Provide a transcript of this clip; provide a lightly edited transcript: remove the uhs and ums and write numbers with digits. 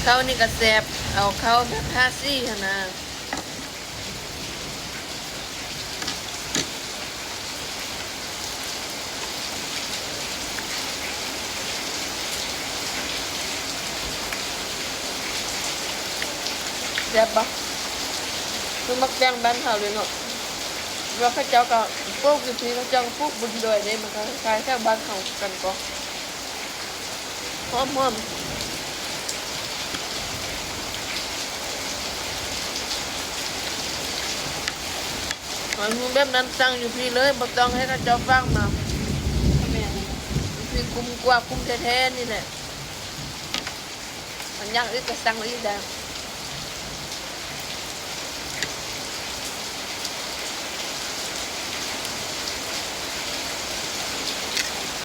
เขานี่ก็แซ่บเอาเขาแบบท่าซี่หั่นนะแซ่บปะคือมักแป้งบ้านเขาเลยเนาะว่าเขาเจ้าก็ปลูกอยู่ที่เขาเจ้าก็ปลูกบุญด้วยเนี่ยมันก็คล้ายๆแค่บ้านเขากันก็หอมมันแบบนั้นสั่งอยู่พี่เลยบ่ต้องให้เขาเจ้าฟังมาพี่คุ้มกว่าคุ้มแท้ๆนี่แหละมันยากอีกก็สั่งอีกได้